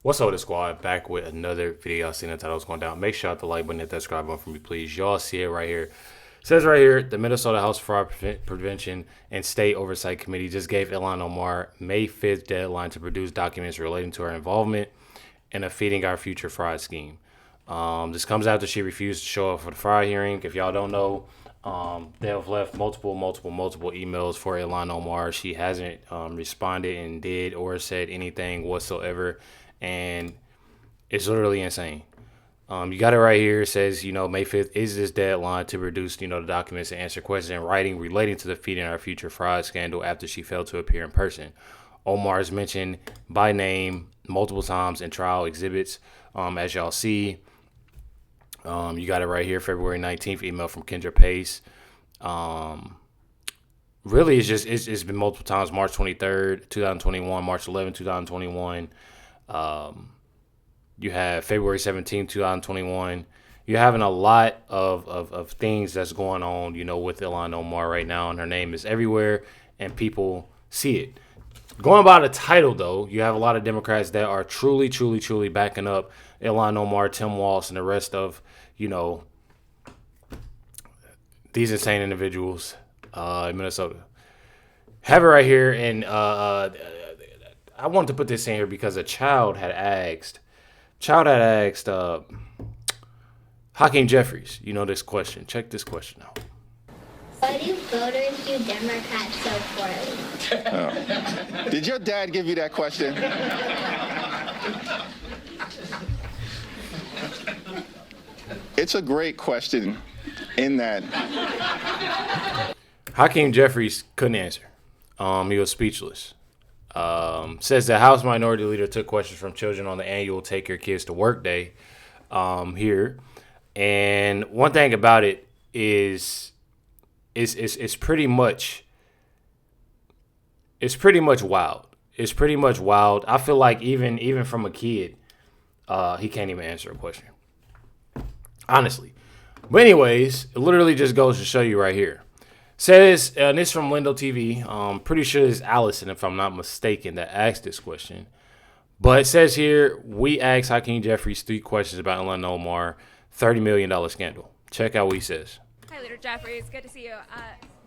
What's up, the squad? Back with another video. Y'all seen the title's going down. Make sure you hit the like button, hit that subscribe button for me, please. Y'all see it right here. It says right here, the Minnesota House Fraud Prevention and State Oversight Committee just gave Ilhan Omar May 5th deadline to produce documents relating to her involvement in a Feeding Our Future fraud scheme. This comes after she refused to show up for the fraud hearing. If y'all don't know, they have left multiple emails for Ilhan Omar. She hasn't responded and did or said anything whatsoever. And it's literally insane. You got it right here. It says, May 5th is this deadline to produce, the documents and answer questions in writing relating to the Feeding Our Future fraud scandal after she failed to appear in person. Omar is mentioned by name multiple times in trial exhibits, as y'all see. You got it right here, February 19th, email from Kendra Pace. Really, it's been multiple times, March 23rd, 2021, March 11th, 2021. You have February 17th, 2021. You're having a lot of things that's going on, with Ilhan Omar right now, and her name is everywhere, and people see it. Going by the title, though, you have a lot of Democrats that are truly backing up Ilhan Omar, Tim Walz, and the rest of, these insane individuals in Minnesota. Have it right here, and I wanted to put this in here because a child had asked Hakeem Jeffries, this question. Check this question out. Why do voters do Democrats so poorly? Oh. Did your dad give you that question? It's a great question in that Hakeem Jeffries couldn't answer. He was speechless. Says the House Minority Leader took questions from children on the annual Take Your Kids to Work Day here. And one thing about it is it's pretty much wild. It's pretty much wild. I feel like even from a kid, he can't even answer a question. Honestly. But anyways, it literally just goes to show you right here. Says, and this is from Lindo TV. Pretty sure it's Allison, if I'm not mistaken, that asked this question. But it says here, we asked Hakeem Jeffries 3 questions about Ilhan Omar, $30 million scandal. Check out what he says. Hi, Leader Jeffries. Good to see you.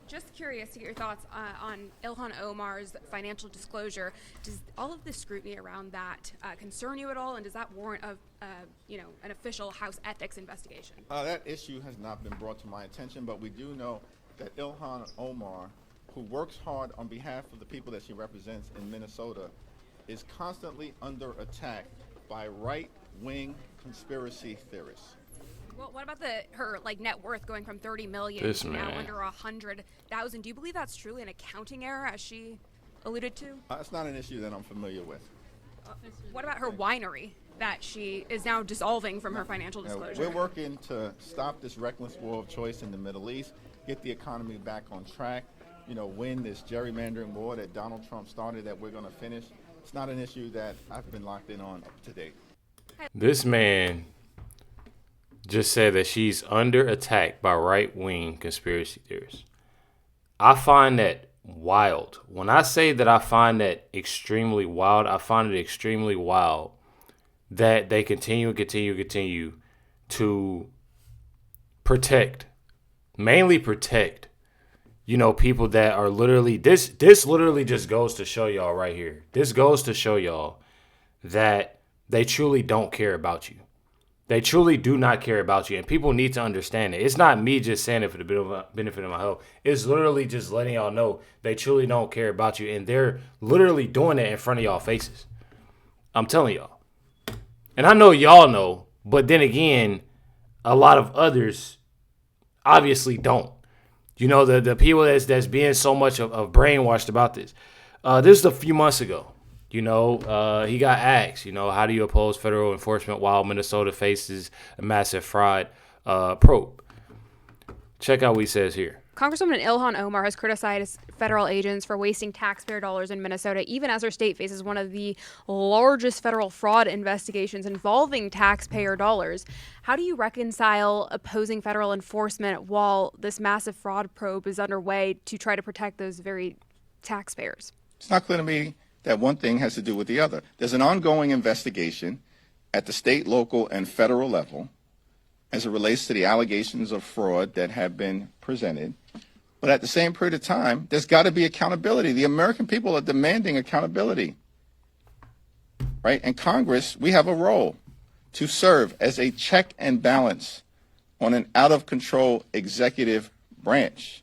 Just curious to get your thoughts on Ilhan Omar's financial disclosure. Does all of this scrutiny around that concern you at all, and does that warrant an official House ethics investigation? That issue has not been brought to my attention, but we do know that Ilhan Omar, who works hard on behalf of the people that she represents in Minnesota, is constantly under attack by right-wing conspiracy theorists. Well, what about her net worth going from $30 million to now under $100,000? Do you believe that's truly an accounting error, as she alluded to? It's not an issue that I'm familiar with. What about her winery that she is now dissolving from her financial disclosure? We're working to stop this reckless war of choice in the Middle East, get the economy back on track, win this gerrymandering war that Donald Trump started that we're going to finish. It's not an issue that I've been locked in on up to date. This man just said that she's under attack by right-wing conspiracy theorists. I find that wild. When I say that I find that extremely wild, I find it extremely wild that they continue to mainly protect, people that are literally, this literally just goes to show y'all right here. This goes to show y'all that they truly don't care about you. They truly do not care about you, and people need to understand it. It's not me just saying it for the benefit of my health. It's literally just letting y'all know they truly don't care about you, and they're literally doing it in front of y'all faces. I'm telling y'all. And I know y'all know, but then again, a lot of others obviously don't. The people that's being so much of brainwashed about this. This is a few months ago. He got asked, how do you oppose federal enforcement while Minnesota faces a massive fraud probe? Check out what he says here. Congresswoman Ilhan Omar has criticized federal agents for wasting taxpayer dollars in Minnesota, even as her state faces one of the largest federal fraud investigations involving taxpayer dollars. How do you reconcile opposing federal enforcement while this massive fraud probe is underway to try to protect those very taxpayers? It's not clear to me that one thing has to do with the other. There's an ongoing investigation at the state, local, and federal level as it relates to the allegations of fraud that have been presented. But at the same period of time, there's got to be accountability. The American people are demanding accountability, right? And Congress, we have a role to serve as a check and balance on an out-of-control executive branch.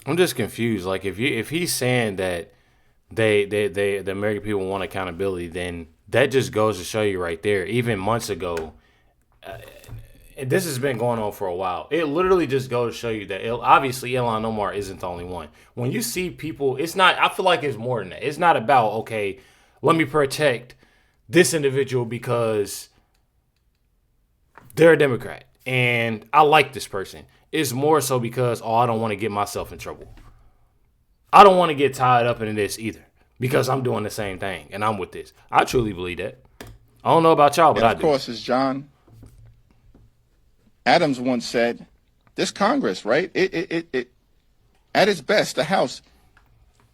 I'm just confused. Like, if he's saying that the American people want accountability, then that just goes to show you right there. Even months ago, this has been going on for a while. It literally just goes to show you that obviously Ilhan Omar isn't the only one. When you see people, it's not. I feel like it's more than that. It's not about, okay, let me protect this individual because they're a Democrat and I like this person. It's more so because, I don't want to get myself in trouble. I don't want to get tied up in this either because I'm doing the same thing and I'm with this. I truly believe that. I don't know about y'all, but I do. Of course, as John Adams once said, this Congress, right? It at its best, the House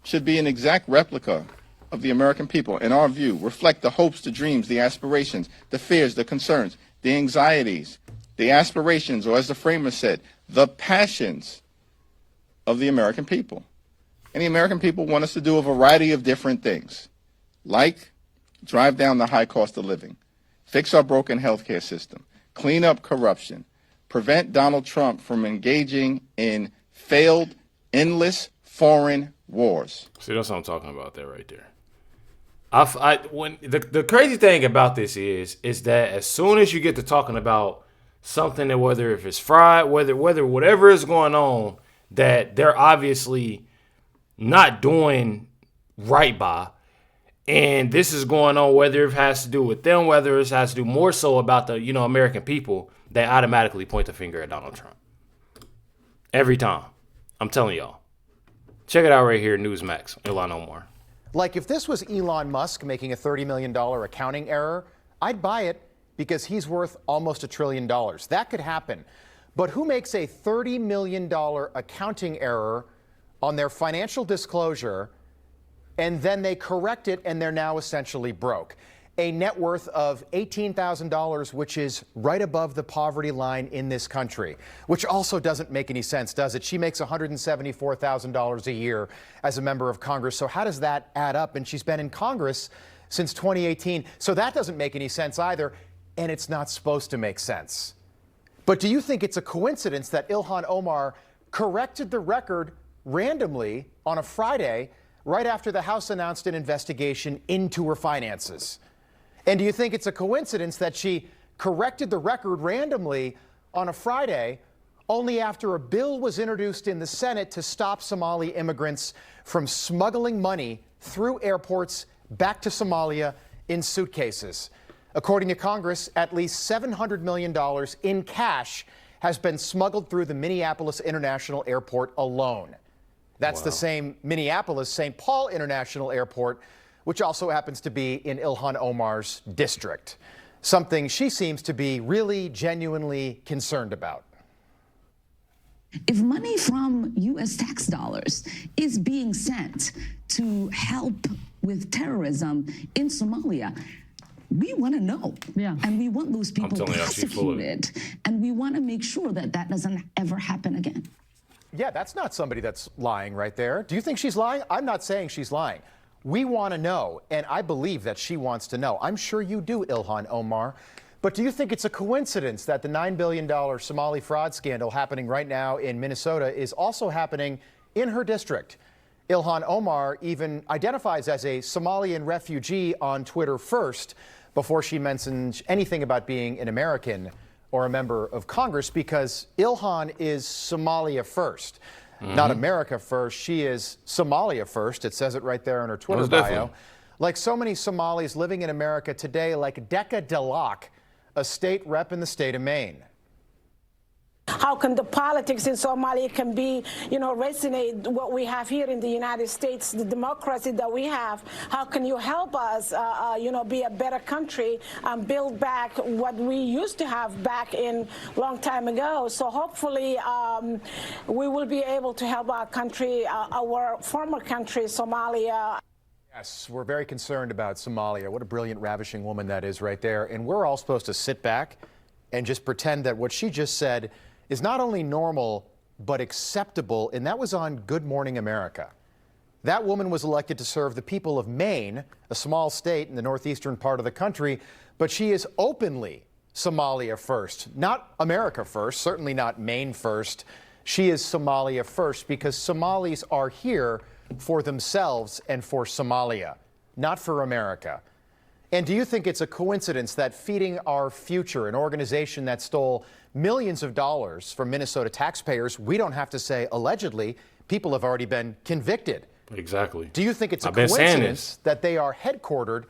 should be an exact replica of the American people, in our view, reflect the hopes, the dreams, the aspirations, the fears, the concerns, the anxieties, the aspirations, or as the framers said, the passions of the American people. And the American people want us to do a variety of different things, like drive down the high cost of living, fix our broken healthcare system, clean up corruption, prevent Donald Trump from engaging in failed, endless foreign wars. See, that's what I'm talking about there right there. When the crazy thing about this is that as soon as you get to talking about something that whether if it's fraud, whether whatever is going on that they're obviously not doing right by, and this is going on whether it has to do with them, whether it has to do more so about the American people, they automatically point the finger at Donald Trump. Every time. I'm telling y'all. Check it out right here, Newsmax, Ilhan Omar. Like if this was Elon Musk making a $30 million accounting error, I'd buy it because he's worth almost $1 trillion. That could happen. But who makes a $30 million accounting error on their financial disclosure and then they correct it and they're now essentially broke? A net worth of $18,000, which is right above the poverty line in this country, which also doesn't make any sense, does it? She makes $174,000 a year as a member of Congress. So how does that add up? And she's been in Congress since 2018. So that doesn't make any sense either. And it's not supposed to make sense. But do you think it's a coincidence that Ilhan Omar corrected the record randomly on a Friday right after the House announced an investigation into her finances? And do you think it's a coincidence that she corrected the record randomly on a Friday only after a bill was introduced in the Senate to stop Somali immigrants from smuggling money through airports back to Somalia in suitcases? According to Congress, at least $700 million in cash has been smuggled through the Minneapolis International Airport alone. That's the same Minneapolis-St. Paul International Airport, which also happens to be in Ilhan Omar's district, something she seems to be really genuinely concerned about. If money from U.S. tax dollars is being sent to help with terrorism in Somalia, we want to know. Yeah. And we want those people prosecuted. And we want to make sure that that doesn't ever happen again. Yeah, that's not somebody that's lying right there. Do you think she's lying? I'm not saying she's lying. We want to know, and I believe that she wants to know. I'm sure you do, Ilhan Omar. But do you think it's a coincidence that the $9 billion Somali fraud scandal happening right now in Minnesota is also happening in her district? Ilhan Omar even identifies as a Somalian refugee on Twitter first before she mentions anything about being an American or a member of Congress, because Ilhan is Somalia first. Not America first. She is Somalia first. It says it right there in her Twitter bio. Like so many Somalis living in America today, like Decca Delac, a state rep in the state of Maine. How can the politics in Somalia can be, resonate what we have here in the United States, the democracy that we have? How can you help us, be a better country and build back what we used to have back in long time ago? So hopefully we will be able to help our country, our former country, Somalia. Yes, we're very concerned about Somalia. What a brilliant, ravishing woman that is right there. And we're all supposed to sit back and just pretend that what she just said is not only normal, but acceptable. And that was on Good Morning America. That woman was elected to serve the people of Maine, a small state in the northeastern part of the country, but she is openly Somalia first, not America first, certainly not Maine first. She is Somalia first because Somalis are here for themselves and for Somalia, not for America. And do you think it's a coincidence that Feeding Our Future, an organization that stole millions of dollars from Minnesota taxpayers, we don't have to say allegedly, people have already been convicted? Exactly. Do you think it's a coincidence that they are headquartered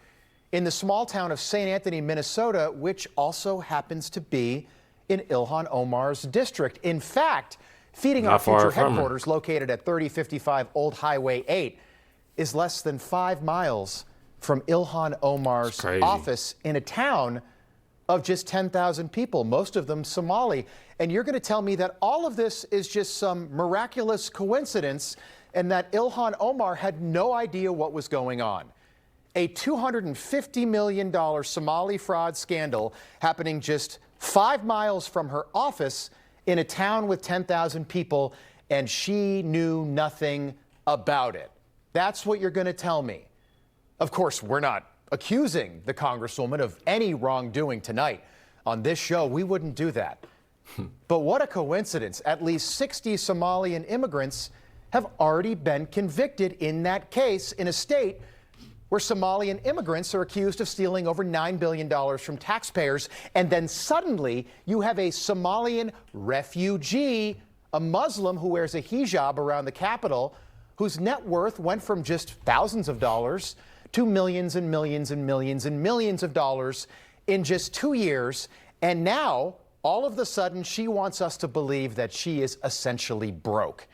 in the small town of St. Anthony, Minnesota, which also happens to be in Ilhan Omar's district? In fact, Feeding Our Future headquarters, located at 3055 Old Highway 8, is less than 5 miles from Ilhan Omar's office in a town of just 10,000 people, most of them Somali. And you're going to tell me that all of this is just some miraculous coincidence and that Ilhan Omar had no idea what was going on. A $250 million Somali fraud scandal happening just 5 miles from her office in a town with 10,000 people, and she knew nothing about it. That's what you're going to tell me. Of course, we're not accusing the Congresswoman of any wrongdoing tonight. On this show, we wouldn't do that. But what a coincidence. At least 60 Somalian immigrants have already been convicted in that case in a state where Somalian immigrants are accused of stealing over $9 billion from taxpayers. And then suddenly you have a Somalian refugee, a Muslim who wears a hijab around the Capitol, whose net worth went from just thousands of dollars to millions and millions and millions and millions of dollars in just 2 years. And now, all of a sudden, she wants us to believe that she is essentially broke,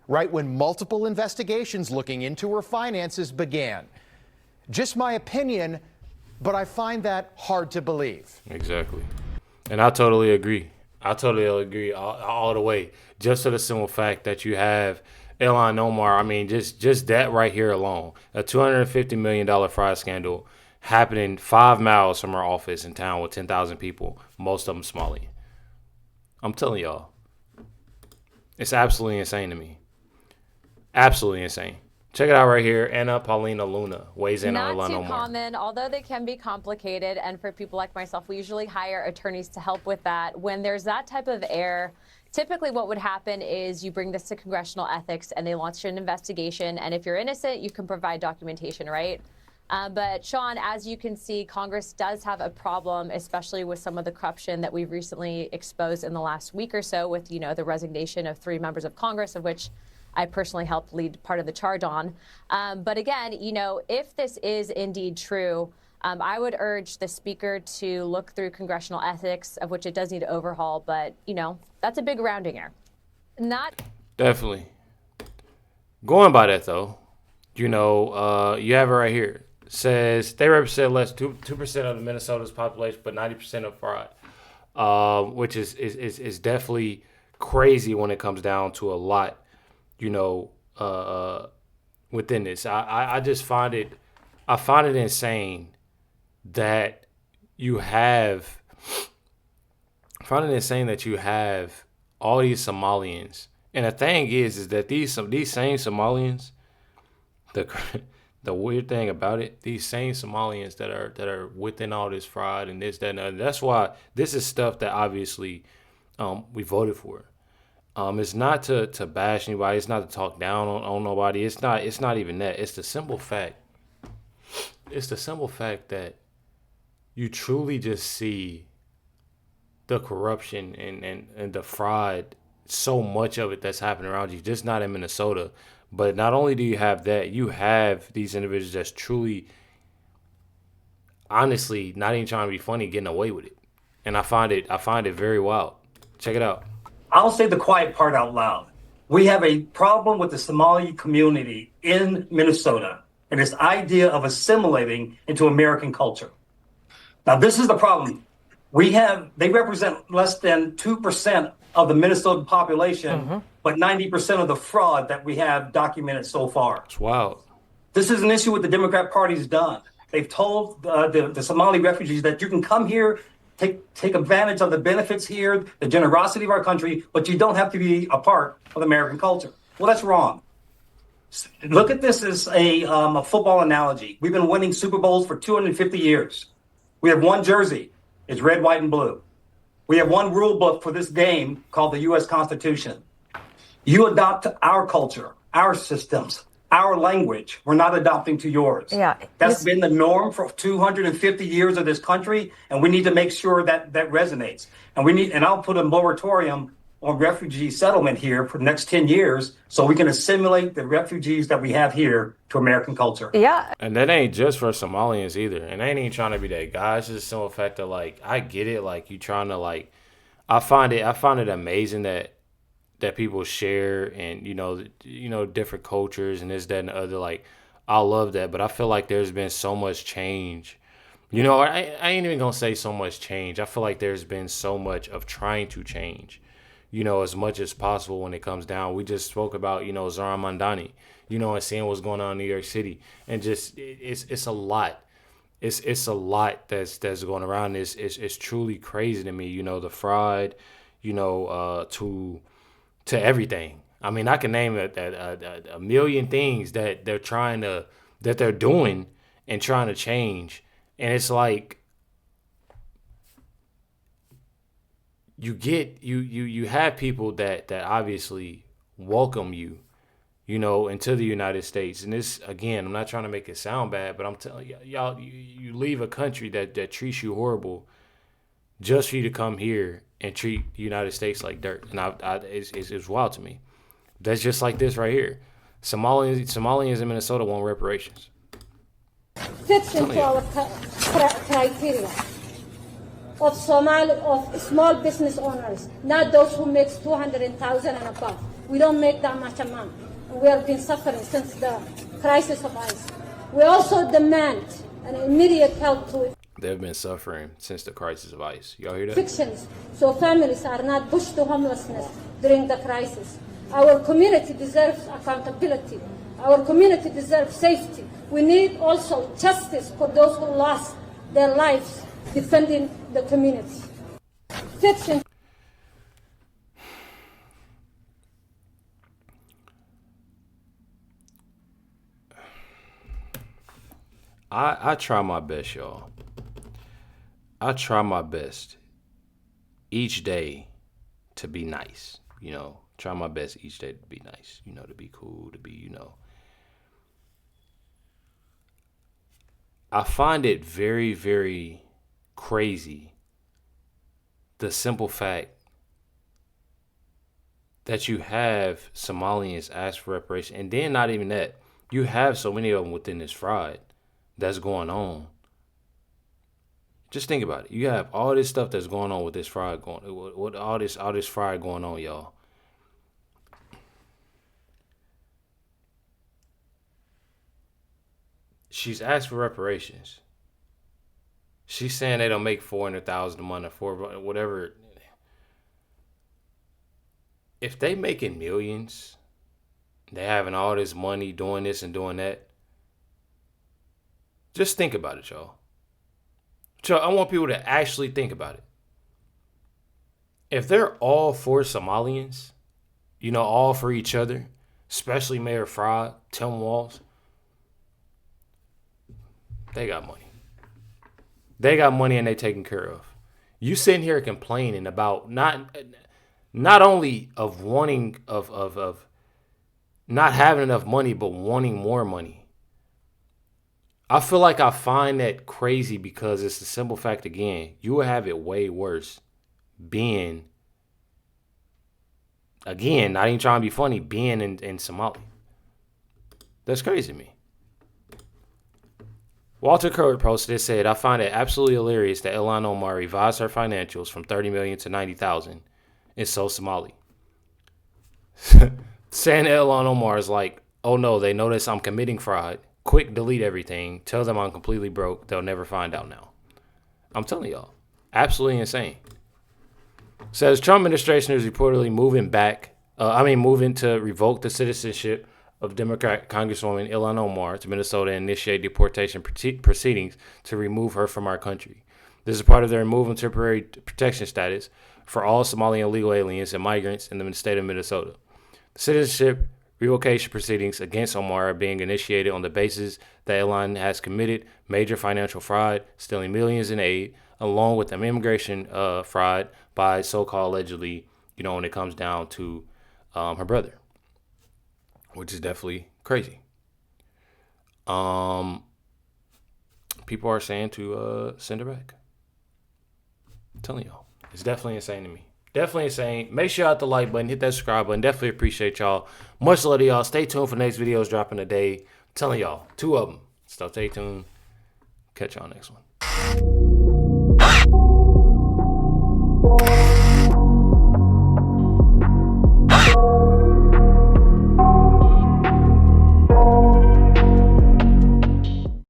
right when multiple investigations looking into her finances began. Just my opinion, but I find that hard to believe. Exactly. And I totally agree. I totally agree all the way. Just for the simple fact that you have Ilhan Omar, I mean, just that right here alone, a $250 million fraud scandal happening 5 miles from her office in town with 10,000 people, most of them Somali. I'm telling y'all, it's absolutely insane to me. Absolutely insane. Check it out right here. Anna Paulina Luna weighs in on Ilhan Omar. Not too common, although they can be complicated. And for people like myself, we usually hire attorneys to help with that. When there's that type of error, typically what would happen is you bring this to congressional ethics and they launch an investigation. And if you're innocent, you can provide documentation, right? But Sean, as you can see, Congress does have a problem, especially with some of the corruption that we've recently exposed in the last week or so with, the resignation of 3 members of Congress, of which I personally helped lead part of the charge on. But again, if this is indeed true, I would urge the speaker to look through congressional ethics, of which it does need to overhaul. But, that's a big rounding error. Definitely. Going by that, though, you have it right here. It says they represent less 2% of the Minnesota's population, but 90% of fraud, which is definitely crazy when it comes down to a lot. Within this, I just find it insane that you have all these Somalians, and the thing is that these same Somalians, the weird thing about it, these same Somalians that are within all this fraud and this, that, and other, that's why this is stuff that obviously we voted for. It's not to bash anybody. It's not to talk down on nobody. It's not even that. It's the simple fact that you truly just see the corruption and the fraud, so much of it that's happening around you, just not in Minnesota. But not only do you have that, you have these individuals that's truly, honestly, not even trying to be funny, getting away with it. And I find it very wild. Check it out. I'll say the quiet part out loud. We have a problem with the Somali community in Minnesota and this idea of assimilating into American culture. Now, this is the problem. They represent less than 2% of the Minnesota population, but 90% of the fraud that we have documented so far. It's wild. This is an issue what the Democrat Party's done. They've told the Somali refugees that you can come here, take advantage of the benefits here, the generosity of our country, but you don't have to be a part of American culture. Well, that's wrong. Look at this as a football analogy. We've been winning Super Bowls for 250 years. We have one jersey. It's red, white, and blue. We have one rule book for this game called the U.S. Constitution. You adopt our culture, our systems, our language. We're not adopting to yours. Yeah, That's been the norm for 250 years of this country, and we need to make sure that that resonates. And I'll put a moratorium on refugee settlement here for the next 10 years so we can assimilate the refugees that we have here to American culture. Yeah. And that ain't just for Somalians either. And I ain't even trying to be that guy. It's just some fact that, like, I get it. Like, you trying to, like, I find it amazing that people share and, you know, different cultures and this, that, and the other. Like, I love that. But I feel like there's been so much change. You know, I ain't even going to say so much change. I feel like there's been so much of trying to change, you know, as much as possible when it comes down. We just spoke about, you know, Zara Mandani, you know, and seeing what's going on in New York City. And just, it's a lot. It's a lot that's going around. It's truly crazy to me, you know, the fraud, you know, to everything. I mean, I can name a million things that they're doing and trying to change. And it's like, you have people that obviously welcome you, you know, into the United States. And this, again, I'm not trying to make it sound bad, but I'm telling y'all, you leave a country that treats you horrible just for you to come here and treat the United States like dirt. And it's wild to me. That's just like this right here. Somalians in Minnesota want reparations. Fits into our criteria of small business owners, not those who make 200,000 and above. We don't make that much amount. We have been suffering since the crisis of ICE. We also demand an immediate help to They've been suffering since the crisis of ICE. Y'all hear that? evictions, so families are not pushed to homelessness during the crisis. Our community deserves accountability. Our community deserves safety. We need also justice for those who lost their lives defending the community. Fits in. I try my best, y'all. I try my best each day to be nice, you know. Try my best each day to be nice, you know, to be cool, to be, you know. I find it very, very crazy, the simple fact that you have Somalians ask for reparation, and then not even that, you have so many of them within this fraud that's going on. Just think about it. You have all this stuff that's going on with this fraud with all this fraud going on, y'all. She's asked for reparations. She's saying they don't make $400,000 a month or whatever. If they making millions, they having all this money doing this and doing that. Just think about it, y'all. So I want people to actually think about it. If they're all for Somalians, you know, all for each other, especially Mayor Fraud, Tim Walz, they got money. They got money and they taken care of. You sitting here complaining about not only of wanting of not having enough money, but wanting more money. I feel like I find that crazy because it's the simple fact, again, you will have it way worse being, again, not even trying to be funny, being in Somalia. That's crazy to me. Walter Curwood posted, said, I find it absolutely hilarious that Ilhan Omar revised her financials from $30 million to $90,000 and so Somali. Saying that Ilhan Omar is like, oh no, they notice I'm committing fraud. Quick, delete everything. Tell them I'm completely broke. They'll never find out now. I'm telling y'all, absolutely insane. Says Trump administration is reportedly moving to revoke the citizenship of Democrat Congresswoman Ilhan Omar to Minnesota and initiate deportation proceedings to remove her from our country. This is part of their removal of temporary protection status for all Somali illegal aliens and migrants in the state of Minnesota. Citizenship revocation proceedings against Omar are being initiated on the basis that Ilhan has committed major financial fraud, stealing millions in aid, along with immigration fraud by so-called allegedly, when it comes down to her brother, which is definitely crazy. People are saying to send her back. I'm telling y'all, it's definitely insane to me. Definitely insane. Make sure you hit the like button, hit that subscribe button. Definitely appreciate y'all. Much love to y'all. Stay tuned for next videos dropping today. I'm telling y'all, 2 of them. So stay tuned. Catch y'all next one.